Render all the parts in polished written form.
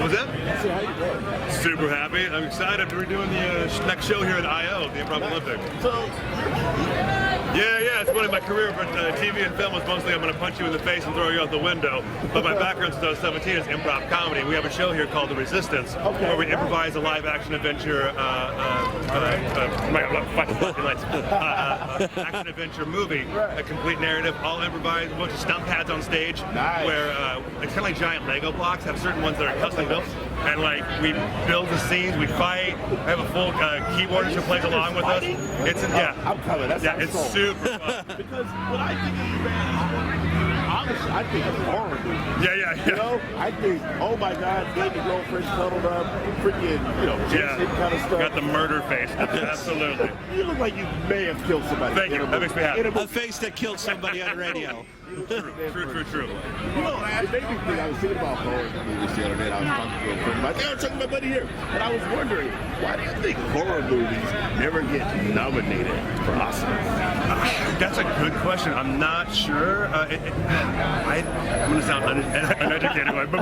What was that? So how you doing? Super happy. I'm excited. We're doing the next show here at I.O., the Improv Olympic. So, Yeah, it's funny. My career for TV and film was mostly I'm going to punch you in the face and throw you out the window. But my background since I was 17 is improv comedy. We have a show here called The Resistance, where we improvise a live-action adventure, action-adventure movie, a complete narrative, all improvised, a bunch of stunt pads on stage, where it's kind of like giant Lego blocks, have certain ones that are custom built, and like we build the scenes, we fight, I have a full keyboardist who plays along with us. It's I'm coming. That's it's super fun. Because when I think of you, man, honestly, I think of horror movies. Yeah. You know, I think, oh my God, getting the girlfriend cuddled up, freaking, Jason kind of stuff. Got the murder face. Absolutely. You look like you may have killed somebody. Thank you. That makes me happy. A face that killed somebody on radio. True. You know, it made me think, I was thinking about horror movies the other day. I was talking to a friend about, I was talking to my buddy here, and I was wondering, why do you think horror movies never get nominated for Oscars? That's a good question. I'm not sure. I'm going to sound uneducated. Like,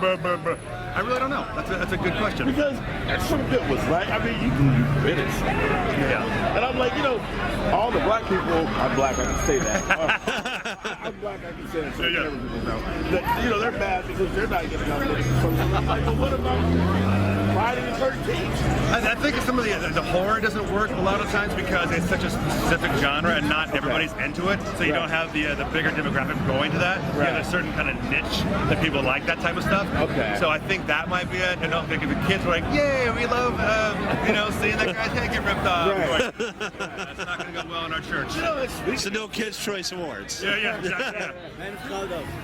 I really don't know. That's a good question. Because some of it was right. I mean, you finished. Yeah. And I'm like, all the black people, I'm black, I can say that. I'm black, I can say that. So Yeah. people know. That, they're mad because they're not getting nominated for something. I'm like, well, what about Friday the 13th? I think some of the horror doesn't work a lot of times because it's such a specific genre and not everybody's into it. So you don't have the bigger demographic going to that. You have a certain kind of niche that people like that type of stuff. Okay. So I think that might be it. And I think if the kids were like, yay, we love, seeing that guy's head get ripped off. Right. Like, that's not going to go well in our church. It's the No Kids' Choice Awards. Yeah, exactly.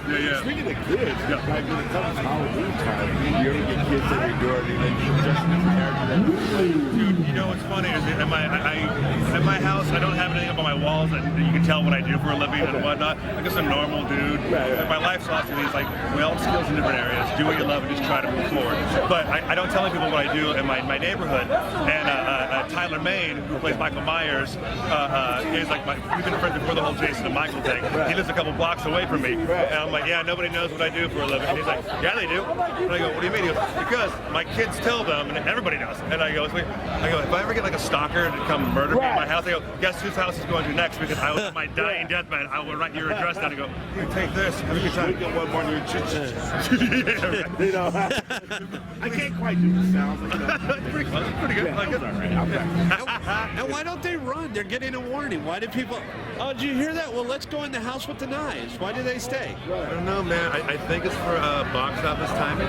Yeah. Speaking of kids, like when it comes to Halloween time, you ever get kids at your door and they dress in different characters? Dude, you know what's funny is at my house, I don't have anything up on my walls that you can tell what I do for a living and whatnot. I'm just a normal dude. Right. My life's awesome. It's like we all have skills in different areas. Do what you love and just try to move forward. But I don't tell people what I do in my neighborhood. And Tyler Maine, who plays Michael Myers, is like we've been friends before the whole Jason and Michael thing. He lives a couple blocks away from me. And I'm like, yeah, nobody knows what I do for a living. And he's like, yeah, they do. And I go, what do you mean? He goes, because my kids tell them, and everybody knows. And I go, if I ever get like a stalker to come murder me at my house, I go, guess whose house is going to next? Because I was on my dying deathbed. I will write your address down and go, here, take this. Have a good time. We get one more new Yeah, right. I can't quite do the sound. It's pretty close. It's pretty good. I like it. And why don't they run? They're getting a warning. Why did people... Oh, did you hear that? Well, let's go in the house with the knives. Why do they stay? I don't know, man. I think it's for box office timing.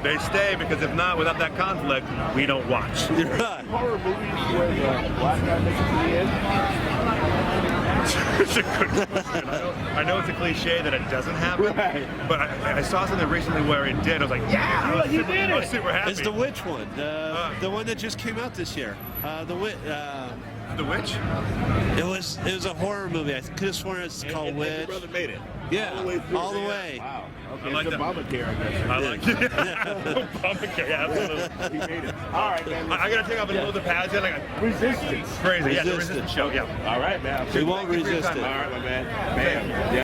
They stay because if not, without that conflict, we don't watch. Horror movies where the black guy makes it to the end. It's a good question. I know it's a cliche that it doesn't happen, but I saw something recently where it did. I was like, yeah, I was super happy. It's the Witch one, the one that just came out this year. The Witch? It was a horror movie. I could have sworn it's called Witch. Your brother made it. Yeah, all the way. Wow. Okay, I like that. Obamacare, I guess. I like it. Obamacare, yeah, absolutely. He made it. All right, man. I gotta take off and load the pads in. Resistance. Crazy. Yeah, the Resistance. Resistance show. Yeah. All right, man. We won't resist it. All right, my man. Bam. Yeah.